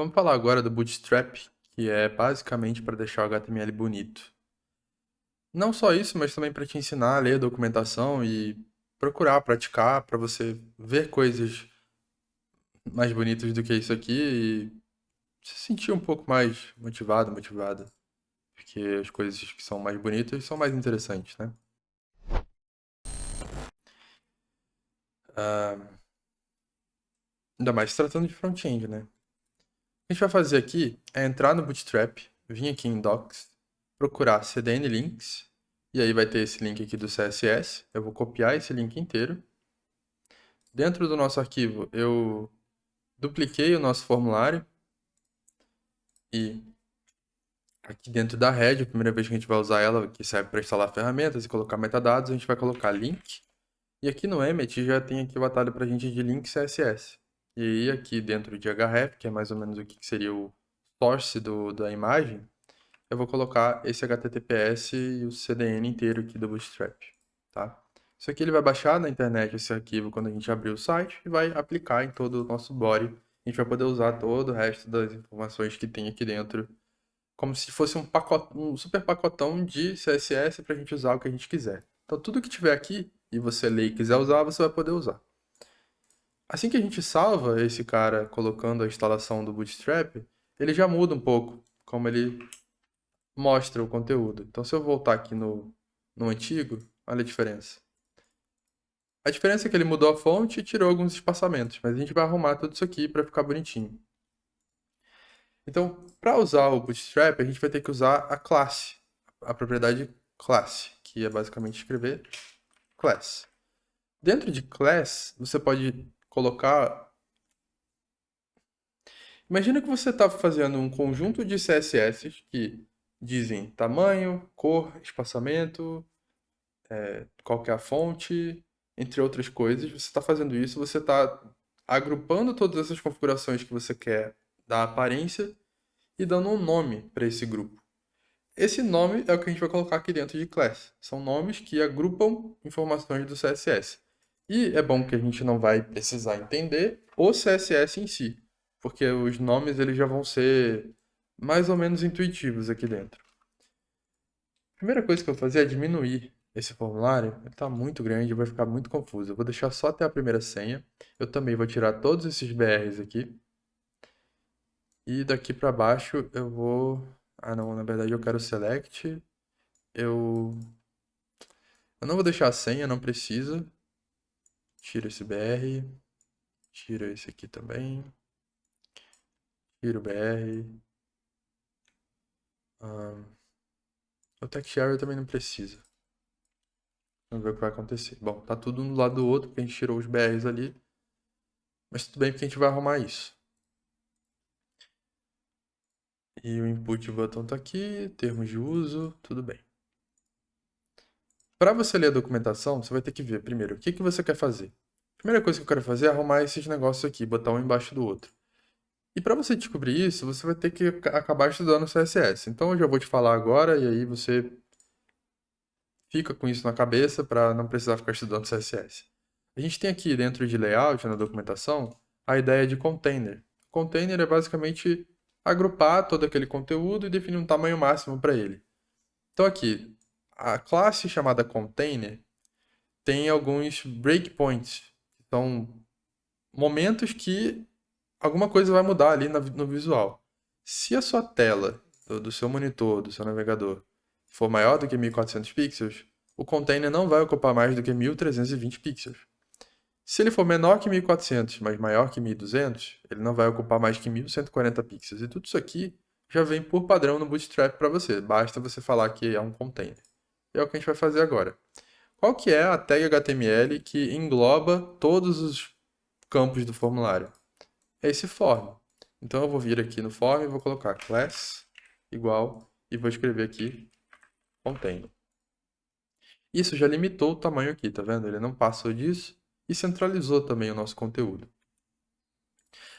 Vamos falar agora do Bootstrap, que é basicamente para deixar o HTML bonito. Não só isso, mas também para te ensinar a ler a documentação e procurar praticar para você ver coisas mais bonitas do que isso aqui e se sentir um pouco mais motivado, motivada, porque as coisas que são mais bonitas são mais interessantes, né? Ah, ainda mais se tratando de front-end, né? O que a gente vai fazer aqui é entrar no Bootstrap, vir aqui em Docs, procurar CDN Links, e aí vai ter esse link aqui do CSS. Eu vou copiar esse link inteiro. Dentro do nosso arquivo, eu dupliquei o nosso formulário e aqui dentro da head, a primeira vez que a gente vai usar ela, que serve para instalar ferramentas e colocar metadados, a gente vai colocar link. E aqui no Emmet já tem aqui o atalho para a gente de link CSS. E aí aqui dentro de href, que é mais ou menos o que seria o source da imagem, eu vou colocar esse HTTPS e o CDN inteiro aqui do Bootstrap, tá? Isso aqui ele vai baixar na internet esse arquivo quando a gente abrir o site e vai aplicar em todo o nosso body. A gente vai poder usar todo o resto das informações que tem aqui dentro, como se fosse um super pacotão de CSS para a gente usar o que a gente quiser. Então tudo que tiver aqui e você ler e quiser usar, você vai poder usar. Assim que a gente salva esse cara colocando a instalação do Bootstrap, ele já muda um pouco como ele mostra o conteúdo. Então, se eu voltar aqui no antigo, olha a diferença. A diferença é que ele mudou a fonte e tirou alguns espaçamentos, mas a gente vai arrumar tudo isso aqui para ficar bonitinho. Então, para usar o Bootstrap, a gente vai ter que usar a classe, a propriedade classe, que é basicamente escrever class. Dentro de class, você pode colocar. Imagina que você está fazendo um conjunto de CSS que dizem tamanho, cor, espaçamento, qual que é a fonte, entre outras coisas. Você está fazendo isso, você está agrupando todas essas configurações que você quer dar aparência e dando um nome para esse grupo. Esse nome é o que a gente vai colocar aqui dentro de class. São nomes que agrupam informações do CSS. E é bom que a gente não vai precisar entender o CSS em si, porque os nomes eles já vão ser mais ou menos intuitivos aqui dentro. A primeira coisa que eu vou fazer é diminuir esse formulário. Ele está muito grande, vai ficar muito confuso. Eu vou deixar só até a primeira senha. Eu também vou tirar todos esses BRs aqui. E daqui para baixo eu vou... Ah, não, na verdade eu quero select. Eu... eu não vou deixar a senha, não precisa. Tira esse BR. Tira esse aqui também. Tira o BR. O text area também não precisa. Vamos ver o que vai acontecer. Bom, tá tudo um do lado do outro, porque a gente tirou os BRs ali. Mas tudo bem, porque a gente vai arrumar isso. E o input button tá aqui, termos de uso, tudo bem. Para você ler a documentação, você vai ter que ver primeiro o que que você quer fazer. A primeira coisa que eu quero fazer é arrumar esses negócios aqui, botar um embaixo do outro. E para você descobrir isso, você vai ter que acabar estudando CSS. Então eu já vou te falar agora e aí você fica com isso na cabeça para não precisar ficar estudando CSS. A gente tem aqui dentro de layout, na documentação, a ideia de container. Container é basicamente agrupar todo aquele conteúdo e definir um tamanho máximo para ele. Então aqui, a classe chamada container tem alguns breakpoints, que são momentos que alguma coisa vai mudar ali no visual. Se a sua tela do seu monitor, do seu navegador, for maior do que 1400 pixels, o container não vai ocupar mais do que 1320 pixels. Se ele for menor que 1400, mas maior que 1200, ele não vai ocupar mais que 1140 pixels. E tudo isso aqui já vem por padrão no Bootstrap para você. Basta você falar que é um container. E é o que a gente vai fazer agora. Qual que é a tag HTML que engloba todos os campos do formulário? É esse form. Então eu vou vir aqui no form e vou colocar class igual e vou escrever aqui container. Isso já limitou o tamanho aqui, tá vendo? Ele não passou disso e centralizou também o nosso conteúdo.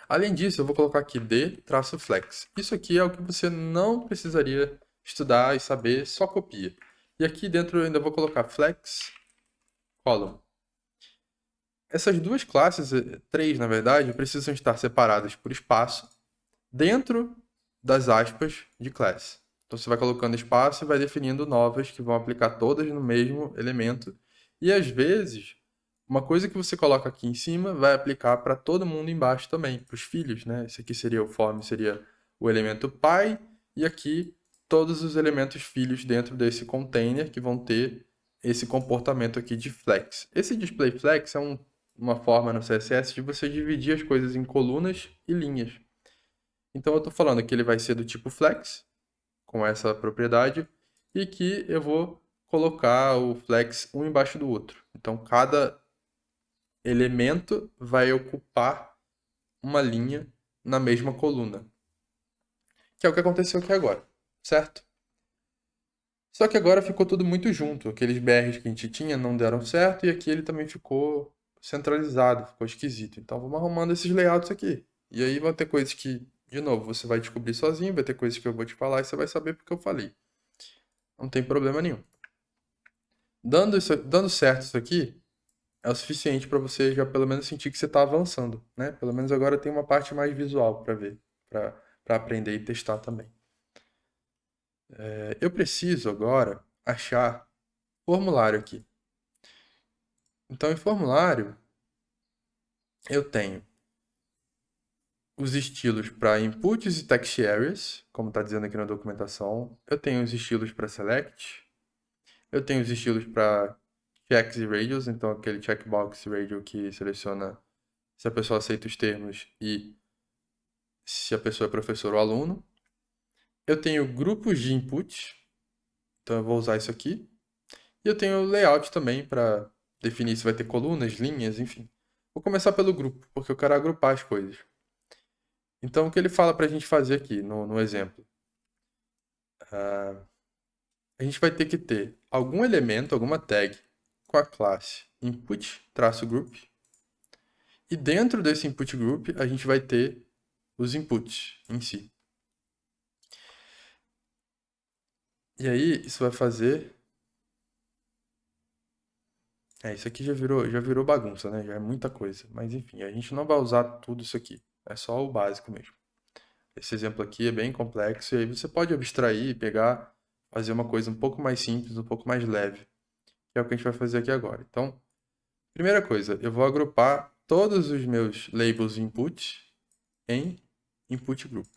Além disso, eu vou colocar aqui d-flex. Isso aqui é o que você não precisaria estudar e saber, só copia. E aqui dentro eu ainda vou colocar flex column. Essas duas classes, três na verdade, precisam estar separadas por espaço dentro das aspas de class. Então você vai colocando espaço e vai definindo novas que vão aplicar todas no mesmo elemento. E às vezes, uma coisa que você coloca aqui em cima vai aplicar para todo mundo embaixo também, para os filhos, né? Esse aqui seria o form, seria o elemento pai, e aqui todos os elementos filhos dentro desse container que vão ter esse comportamento aqui de flex. Esse display flex é uma forma no CSS de você dividir as coisas em colunas e linhas. Então eu estou falando que ele vai ser do tipo flex, com essa propriedade, e que eu vou colocar o flex um embaixo do outro. Então cada elemento vai ocupar uma linha na mesma coluna, que é o que aconteceu aqui agora, certo? Só que agora ficou tudo muito junto. Aqueles BRs que a gente tinha não deram certo e aqui ele também ficou centralizado, ficou esquisito. Então vamos arrumando esses layouts aqui. E aí vão ter coisas que, de novo, você vai descobrir sozinho, vai ter coisas que eu vou te falar e você vai saber porque eu falei. Não tem problema nenhum. Dando certo isso aqui, é o suficiente para você já pelo menos sentir que você está avançando, né? Pelo menos agora tem uma parte mais visual para ver, para aprender e testar também. Eu preciso agora achar formulário aqui. Então, em formulário, eu tenho os estilos para inputs e text areas, como está dizendo aqui na documentação. Eu tenho os estilos para select. Eu tenho os estilos para checks e radios, então aquele checkbox radio que seleciona se a pessoa aceita os termos e se a pessoa é professor ou aluno. Eu tenho grupos de input, então eu vou usar isso aqui. E eu tenho o layout também para definir se vai ter colunas, linhas, enfim. Vou começar pelo grupo, porque eu quero agrupar as coisas. Então, o que ele fala para a gente fazer aqui no exemplo? A gente vai ter que ter algum elemento, alguma tag com a classe input-group. E dentro desse input group, a gente vai ter os inputs em si. E aí, isso vai fazer... isso aqui já virou bagunça, né? Já é muita coisa. Mas enfim, a gente não vai usar tudo isso aqui. É só o básico mesmo. Esse exemplo aqui é bem complexo e aí você pode abstrair, pegar, fazer uma coisa um pouco mais simples, um pouco mais leve, que é o que a gente vai fazer aqui agora. Então, primeira coisa, eu vou agrupar todos os meus labels input em input group.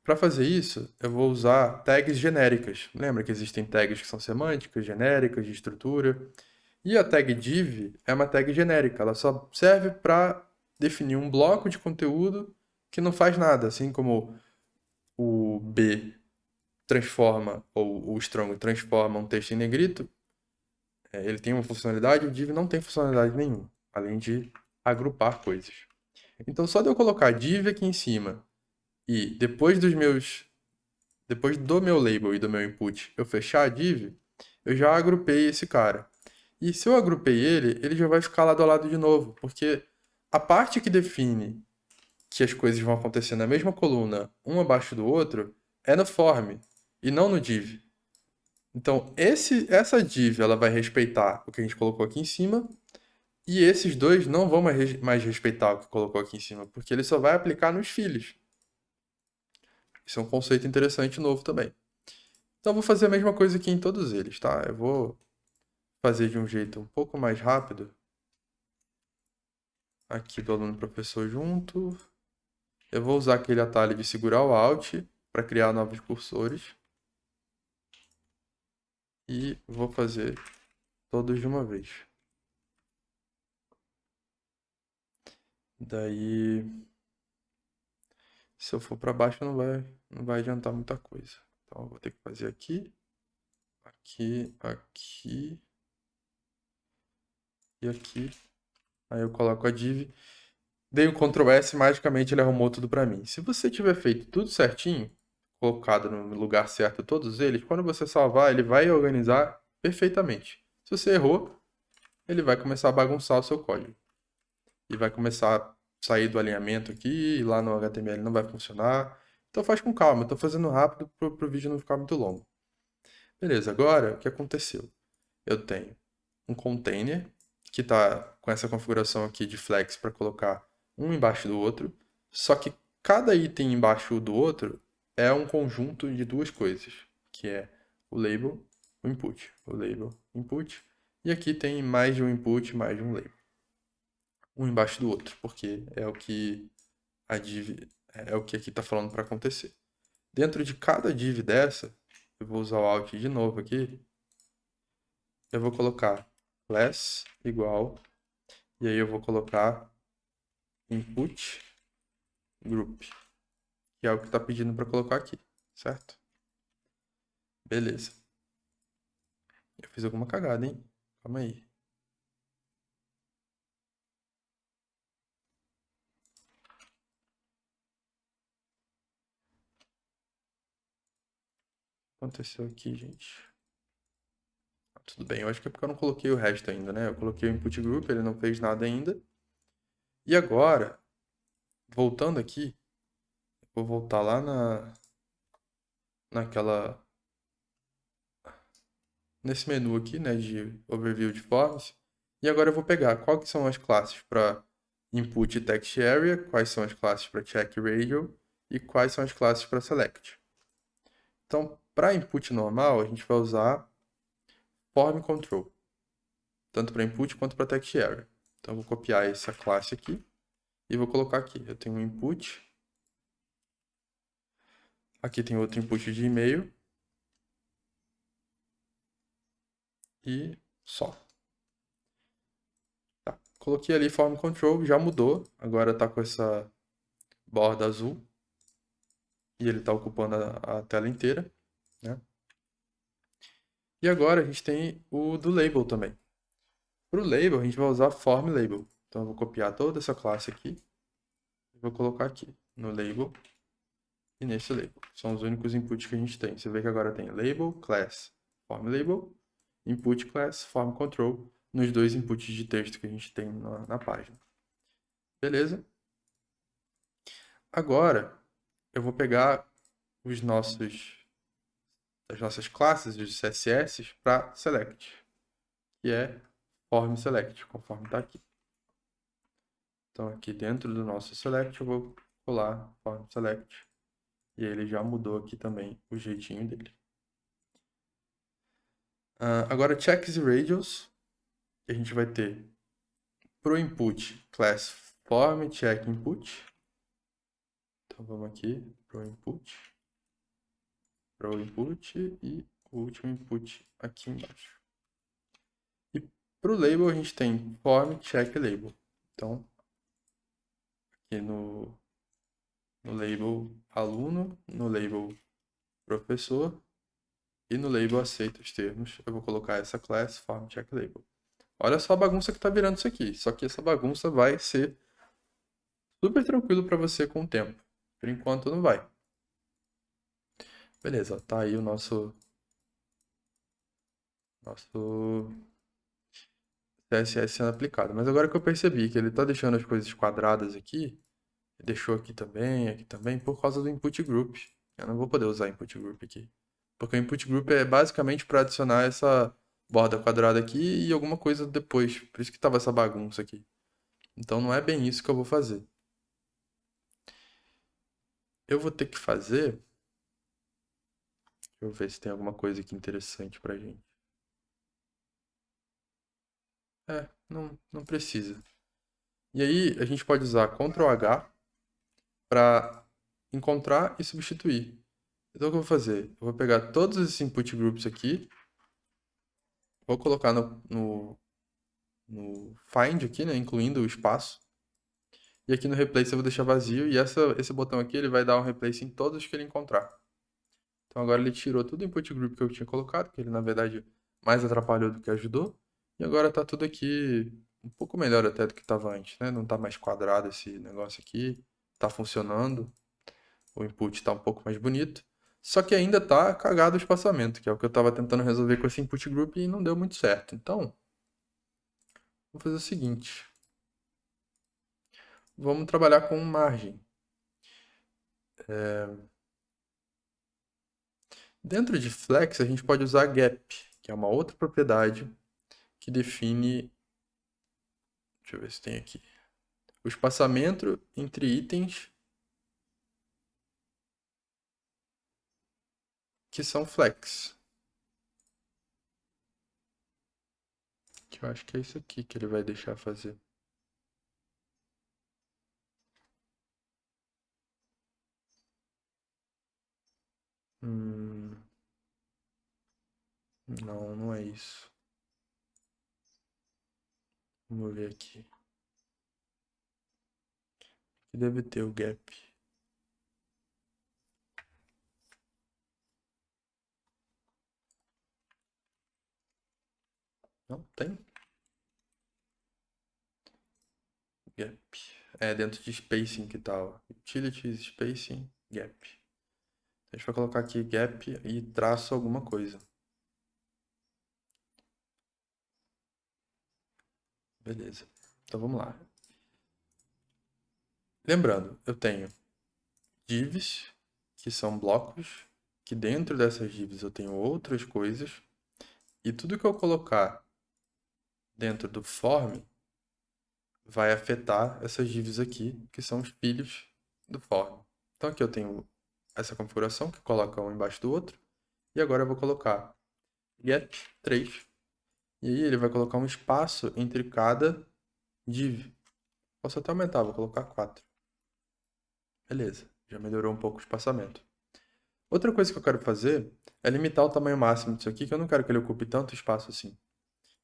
Para fazer isso, eu vou usar tags genéricas. Lembra que existem tags que são semânticas, genéricas, de estrutura. E a tag div é uma tag genérica, ela só serve para definir um bloco de conteúdo que não faz nada, assim como o B transforma, ou o strong transforma um texto em negrito, ele tem uma funcionalidade, o div não tem funcionalidade nenhuma, além de agrupar coisas. Então, só de eu colocar div aqui em cima e depois do meu label e do meu input, eu fechar a div, eu já agrupei esse cara. E se eu agrupei ele já vai ficar lado a lado de novo, porque a parte que define que as coisas vão acontecer na mesma coluna, um abaixo do outro, é no form e não no div. Então, essa div ela vai respeitar o que a gente colocou aqui em cima, e esses dois não vão mais respeitar o que colocou aqui em cima, porque ele só vai aplicar nos filhos. Isso é um conceito interessante novo também. Então, eu vou fazer a mesma coisa aqui em todos eles, tá? Eu vou fazer de um jeito um pouco mais rápido. Aqui do aluno e professor junto. Eu vou usar aquele atalho de segurar o Alt para criar novos cursores. E vou fazer todos de uma vez. Daí, se eu for para baixo, não vai adiantar muita coisa. Então, eu vou ter que fazer aqui, aqui, aqui e aqui. Aí eu coloco a div. Dei o Ctrl S, magicamente ele arrumou tudo para mim. Se você tiver feito tudo certinho, colocado no lugar certo todos eles, quando você salvar, ele vai organizar perfeitamente. Se você errou, ele vai começar a bagunçar o seu código. E vai começar a sair do alinhamento aqui, e lá no HTML não vai funcionar. Então faz com calma, eu estou fazendo rápido para o vídeo não ficar muito longo. Beleza, agora o que aconteceu? Eu tenho um container que está com essa configuração aqui de flex para colocar um embaixo do outro, só que Cada item embaixo do outro é um conjunto de duas coisas, que é o label, o input. O label, input. E aqui tem mais de um input, mais de um label. Um embaixo do outro, porque é o que a div é o que aqui está falando para acontecer. Dentro de cada div dessa, eu vou usar o alt de novo aqui, eu vou colocar class igual, e aí eu vou colocar input group, que é o que está pedindo para colocar aqui, certo? Beleza. Eu fiz alguma cagada, hein? Calma aí. O que aconteceu aqui, gente? Tudo bem, eu acho que é porque eu não coloquei o resto ainda, né? Eu coloquei o input group, ele não fez nada ainda. E agora, voltando aqui, vou voltar lá naquela nesse menu aqui, né, de overview de forms. E agora eu vou pegar quais que são as classes para input text area, quais são as classes para check radial e quais são as classes para select. Então, para input normal, a gente vai usar form control, tanto para input quanto para text area. Então, eu vou copiar essa classe aqui e vou colocar aqui. Eu tenho um input, aqui tem outro input de e-mail e só. Tá. Coloquei ali form control, já mudou, agora está com essa borda azul e ele está ocupando a tela inteira, né? E agora a gente tem o do label também. Para o label, a gente vai usar form label. Então eu vou copiar toda essa classe aqui e vou colocar aqui no label e nesse label. São os únicos inputs que a gente tem. Você vê que agora tem label, class, form label, input class, form control, nos dois inputs de texto que a gente tem na página. Beleza? Agora eu vou pegar as nossas classes, os CSS, para select, que é form select, conforme está aqui. Então, aqui dentro do nosso select, eu vou colar form select. E ele já mudou aqui também o jeitinho dele. Agora, checks e radials, que a gente vai ter pro input, class form check input. Então, vamos aqui pro input e o último input aqui embaixo. E pro label, a gente tem form check label. Então, aqui no label aluno, no label professor e no label aceita os termos, eu vou colocar essa class form check label. Olha só a bagunça que tá virando isso aqui. Só que essa bagunça vai ser super tranquilo para você com o tempo. Por enquanto não vai. Beleza, ó, tá aí o nosso CSS sendo aplicado. Mas agora que eu percebi que ele tá deixando as coisas quadradas aqui, deixou aqui também, por causa do input group. Eu não vou poder usar input group aqui. Porque o input group é basicamente para adicionar essa borda quadrada aqui e alguma coisa depois. Por isso que tava essa bagunça aqui. Então não é bem isso que eu vou fazer. Eu vou ter que fazer. Deixa eu ver se tem alguma coisa aqui interessante pra gente. Não precisa. E aí a gente pode usar Ctrl H para encontrar e substituir. Então o que eu vou fazer? Eu vou pegar todos esses input groups aqui, vou colocar no find aqui, né, incluindo o espaço. E aqui no replace eu vou deixar vazio e esse botão aqui ele vai dar um replace em todos que ele encontrar. Então agora ele tirou todo o input group que eu tinha colocado, que ele na verdade mais atrapalhou do que ajudou. E agora está tudo aqui um pouco melhor até do que estava antes, né? Não está mais quadrado esse negócio aqui, está funcionando. O input está um pouco mais bonito. Só que ainda está cagado o espaçamento, que é o que eu estava tentando resolver com esse input group e não deu muito certo. Então, vou fazer o seguinte. Vamos trabalhar com margem. Dentro de flex, a gente pode usar gap, que é uma outra propriedade que define. Deixa eu ver se tem aqui. O espaçamento entre itens que são flex. Que eu acho que é isso aqui que ele vai deixar fazer. Não, não é isso. Vamos ver aqui. Aqui deve ter o gap. Não tem? Gap. É dentro de spacing que tá, ó. Utilities, spacing, gap. A gente vai colocar aqui gap e traço alguma coisa. Beleza. Então vamos lá. Lembrando, eu tenho divs, que são blocos, que dentro dessas divs eu tenho outras coisas, e tudo que eu colocar dentro do form vai afetar essas divs aqui, que são os filhos do form. Então aqui eu tenho essa configuração, que coloca um embaixo do outro, e agora eu vou colocar get 3, e aí ele vai colocar um espaço entre cada div. Posso até aumentar, vou colocar 4. Beleza, já melhorou um pouco o espaçamento. Outra coisa que eu quero fazer é limitar o tamanho máximo disso aqui, que eu não quero que ele ocupe tanto espaço assim.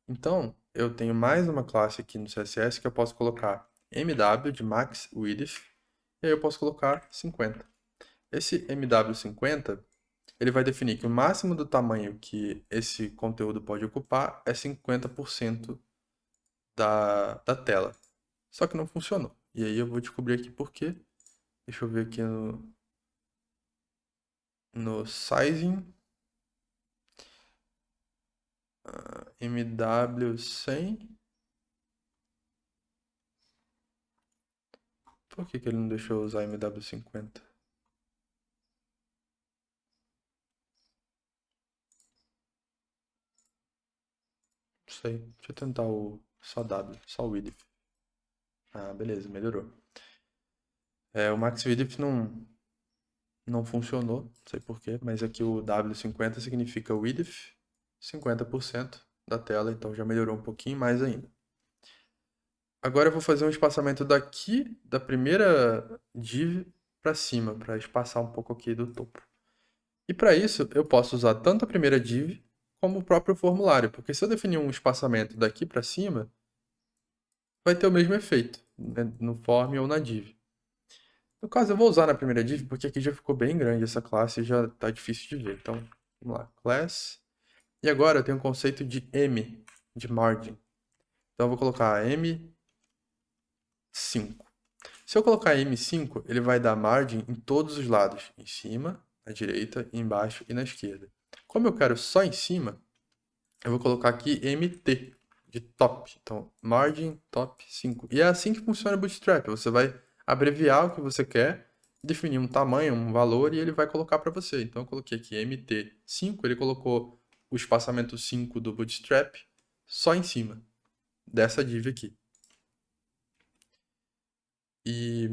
Então, eu tenho mais uma classe aqui no CSS que eu posso colocar mw de max width, e aí eu posso colocar 50. Esse mw50, ele vai definir que o máximo do tamanho que esse conteúdo pode ocupar é 50% da tela. Só que não funcionou. E aí eu vou descobrir aqui por quê. Deixa eu ver aqui no sizing. MW100. Por que que ele não deixou eu usar MW50? Não sei. Deixa eu tentar só W, só o width. Ah, beleza, melhorou. O max width não funcionou, não sei porquê, mas aqui o W50 significa width 50% da tela, então já melhorou um pouquinho mais ainda. Agora eu vou fazer um espaçamento daqui, da primeira div para cima, para espaçar um pouco aqui do topo. E para isso, eu posso usar tanto a primeira div como o próprio formulário, porque se eu definir um espaçamento daqui para cima, vai ter o mesmo efeito, né, no form ou na div. No caso, eu vou usar na primeira div, porque aqui já ficou bem grande essa classe e já está difícil de ver. Então, vamos lá, class. E agora eu tenho o conceito de M, de margin. Então, eu vou colocar M5. Se eu colocar M5, ele vai dar margem em todos os lados, em cima, na direita, embaixo e na esquerda. Como eu quero só em cima, eu vou colocar aqui MT, de top. Então, margin top 5. E é assim que funciona o Bootstrap. Você vai abreviar o que você quer, definir um tamanho, um valor, e ele vai colocar para você. Então, eu coloquei aqui MT5, ele colocou o espaçamento 5 do Bootstrap só em cima dessa div aqui. E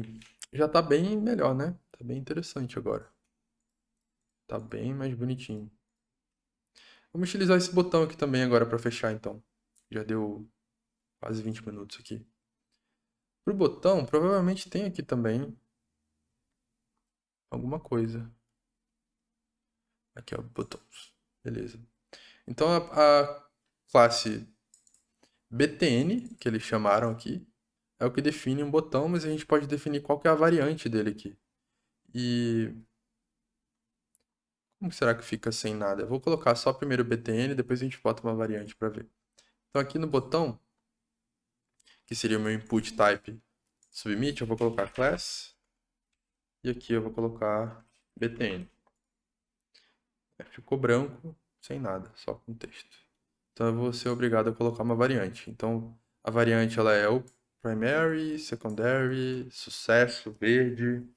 já tá bem melhor, né? Tá bem interessante agora. Tá bem mais bonitinho. Vamos utilizar esse botão aqui também agora para fechar, então. Já deu quase 20 minutos aqui. Pro botão, provavelmente tem aqui também alguma coisa. Aqui, ó, botões. Beleza. Então, a classe btn, que eles chamaram aqui, é o que define um botão, mas a gente pode definir qual que é a variante dele aqui. E como será que fica sem nada? Eu vou colocar só primeiro o btn, depois a gente bota uma variante para ver. Então, aqui no botão, que seria o meu input type submit, eu vou colocar class. E aqui eu vou colocar btn. Ficou branco, sem nada, só com texto. Então eu vou ser obrigado a colocar uma variante. Então a variante ela é o primary, secondary, sucesso, verde.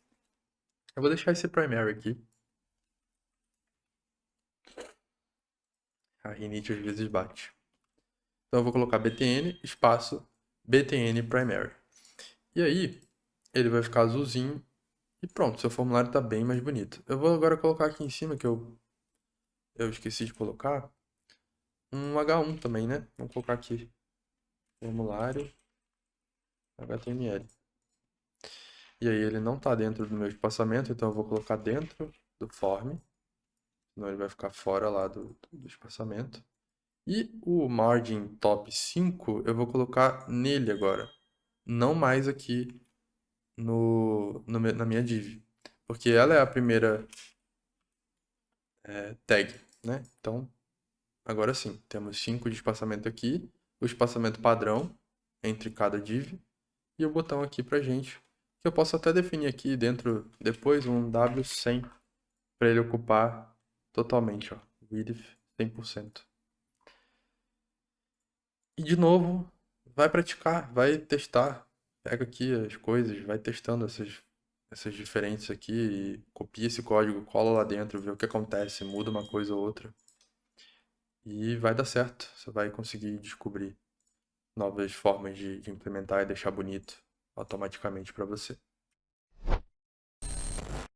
Eu vou deixar esse primary aqui. A rinite às vezes bate. Então eu vou colocar btn, espaço, btn primary. E aí ele vai ficar azulzinho e pronto, seu formulário está bem mais bonito. Eu vou agora colocar aqui em cima que eu eu esqueci de colocar um H1 também, né? Vamos colocar aqui, formulário HTML. E aí ele não está dentro do meu espaçamento, então eu vou colocar dentro do form, senão ele vai ficar fora lá do espaçamento. E o margin top 5 eu vou colocar nele agora, não mais aqui na minha div, porque ela é a primeira tag, né? Então, agora sim, temos 5 de espaçamento aqui, o espaçamento padrão entre cada div e o botão aqui pra gente, que eu posso até definir aqui dentro, depois um W100 para ele ocupar totalmente, ó, width 100%. E de novo, vai praticar, vai testar, pega aqui as coisas, vai testando essas diferentes aqui e copia esse código, cola lá dentro, vê o que acontece, muda uma coisa ou outra e vai dar certo. Você vai conseguir descobrir novas formas de implementar e deixar bonito automaticamente para você.